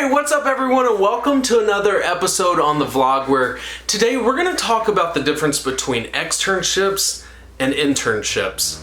Hey, what's up everyone, and welcome to another episode on the vlog where today we're going to talk about the difference between externships and internships.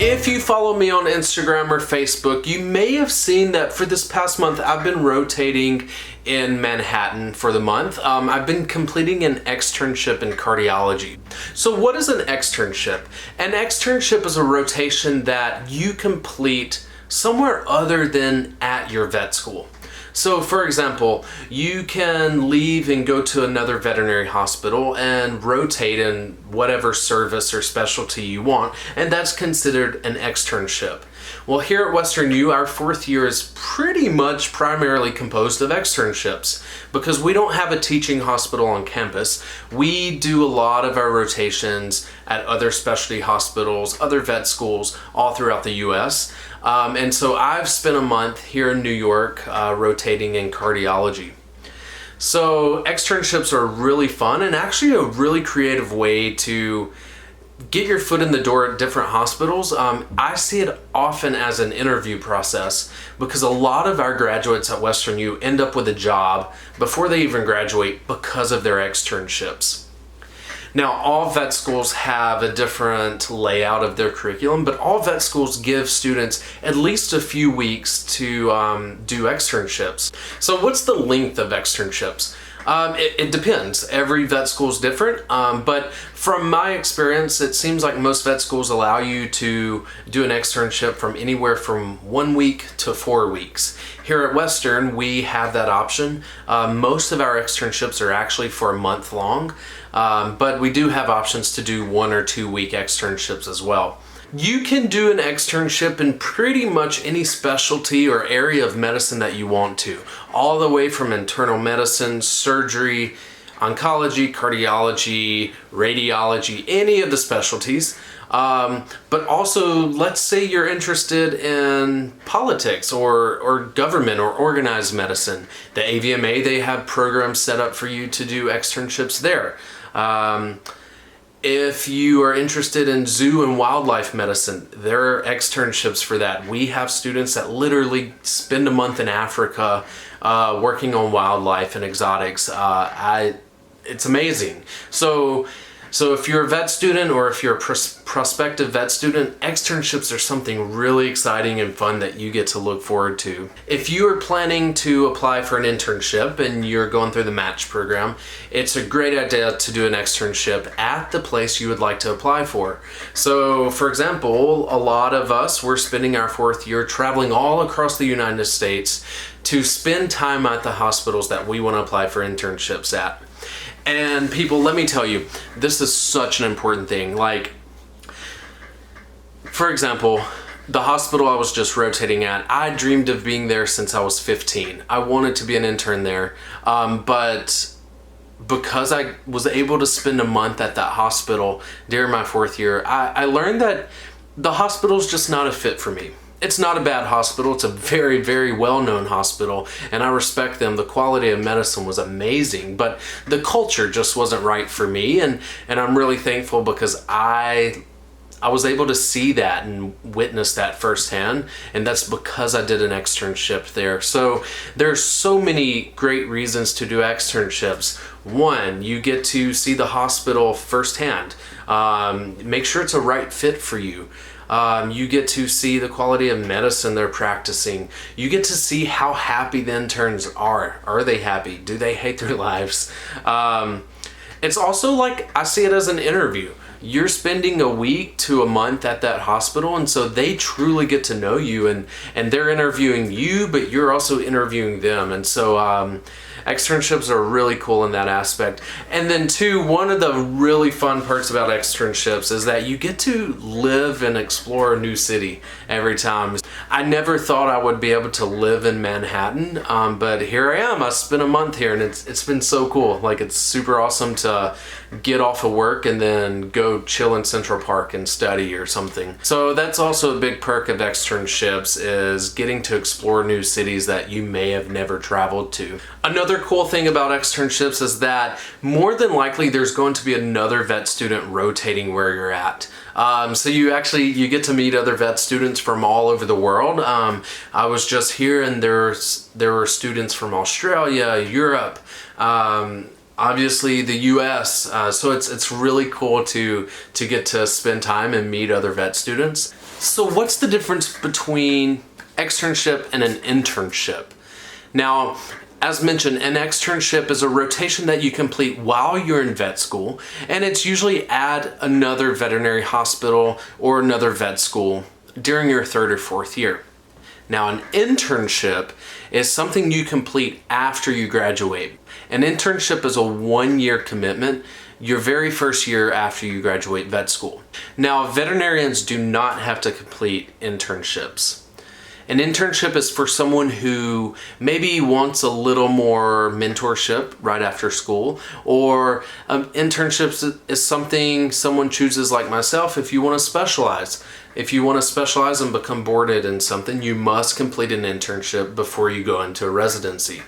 If you follow me on Instagram or Facebook, you may have seen that for this past month I've been rotating in Manhattan for the month. I've been completing an externship in cardiology. So what is an externship? An externship is a rotation that you complete somewhere other than at your vet school. So for example, you can leave and go to another veterinary hospital and rotate in whatever service or specialty you want, and that's considered an externship. Well, here at Western U, our fourth year is pretty much primarily composed of externships because we don't have a teaching hospital on campus. We do a lot of our rotations at other specialty hospitals, other vet schools all throughout the US. And so I've spent a month here in New York rotating in cardiology. So externships are really fun and actually a really creative way to get your foot in the door at different hospitals. I see it often as an interview process because a lot of our graduates at Western U end up with a job before they even graduate because of their externships. Now, all vet schools have a different layout of their curriculum, but all vet schools give students at least a few weeks to do externships. So what's the length of externships? It depends. Every vet school is different, but from my experience, it seems like most vet schools allow you to do an externship from anywhere from 1 week to 4 weeks. Here at Western, we have that option. Most of our externships are actually for a month long, but we do have options to do 1 or 2 week externships as well. You can do an externship in pretty much any specialty or area of medicine that you want to, all the way from internal medicine, surgery, oncology, cardiology, radiology, any of the specialties. But also, let's say you're interested in politics or government or organized medicine. The AVMA, they have programs set up for you to do externships there. If you are interested in zoo and wildlife medicine, there are externships for that. We have students that literally spend a month in Africa working on wildlife and exotics. It's amazing. So if you're a vet student or if you're a prospective vet student, externships are something really exciting and fun that you get to look forward to. If you are planning to apply for an internship and you're going through the match program, it's a great idea to do an externship at the place you would like to apply for. So for example, a lot of us, we're spending our fourth year traveling all across the United States to spend time at the hospitals that we want to apply for internships at. And people, let me tell you, this is such an important thing. Like, for example, the hospital I was just rotating at, I dreamed of being there since I was 15. I wanted to be an intern there, but because I was able to spend a month at that hospital during my fourth year, I learned that the hospital's just not a fit for me. It's not a bad hospital. It's a very, very well-known hospital, and I respect them. The quality of medicine was amazing, but the culture just wasn't right for me, and I'm really thankful because I was able to see that and witness that firsthand, and that's because I did an externship there. So there's so many great reasons to do externships. One, you get to see the hospital firsthand. Make sure it's a right fit for you. You get to see the quality of medicine they're practicing. You get to see how happy the interns are. Are they happy? Do they hate their lives? It's also like, I see it as an interview. You're spending a week to a month at that hospital, and so they truly get to know you, and they're interviewing you, but you're also interviewing them. And so externships are really cool in that aspect. And then two, one of the really fun parts about externships is that you get to live and explore a new city every time. I never thought I would be able to live in Manhattan, but here I am. I spent a month here, and it's been so cool. Like, it's super awesome to get off of work and then go chill in Central Park and study or something. So that's also a big perk of externships, is getting to explore new cities that you may have never traveled to. Another cool thing about externships is that more than likely there's going to be another vet student rotating where you're at. So you get to meet other vet students from all over the world. I was just here, and there were students from Australia, Europe, obviously the US. So it's really cool to get to spend time and meet other vet students. So what's the difference between externship and an internship? Now, as mentioned, an externship is a rotation that you complete while you're in vet school, and it's usually at another veterinary hospital or another vet school during your 3rd or 4th year. Now, an internship is something you complete after you graduate. An internship is a 1-year commitment, your very first year after you graduate vet school. Now, veterinarians do not have to complete internships. An internship is for someone who maybe wants a little more mentorship right after school, or internships is something someone chooses, like myself, if you want to specialize. If you want to specialize and become boarded in something, you must complete an internship before you go into a residency.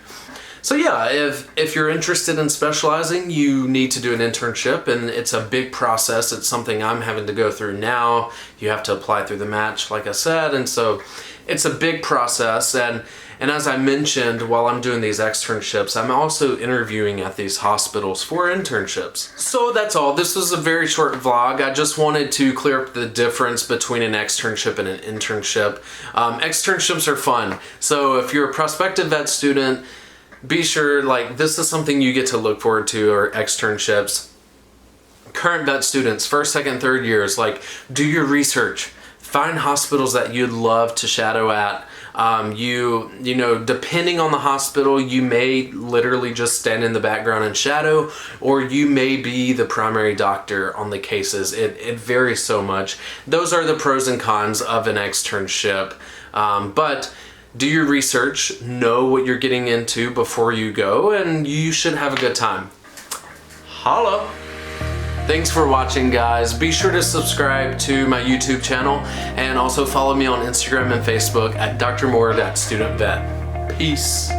So yeah, if you're interested in specializing, you need to do an internship, and it's a big process. It's something I'm having to go through now. You have to apply through the match, like I said, and so it's a big process. And as I mentioned, while I'm doing these externships, I'm also interviewing at these hospitals for internships. So that's all. This was a very short vlog. I just wanted to clear up the difference between an externship and an internship. Externships are fun. So if you're a prospective vet student, be sure, like, this is something you get to look forward to, or externships. Current vet students, 1st, 2nd, 3rd years, like, do your research. Find hospitals that you'd love to shadow at. You know, depending on the hospital, you may literally just stand in the background and shadow, or you may be the primary doctor on the cases. It varies so much. Those are the pros and cons of an externship. But do your research, know what you're getting into before you go, and you should have a good time. Holla! Thanks for watching, guys. Be sure to subscribe to my YouTube channel, and also follow me on Instagram and Facebook at Dr. Moore, that student vet. Peace.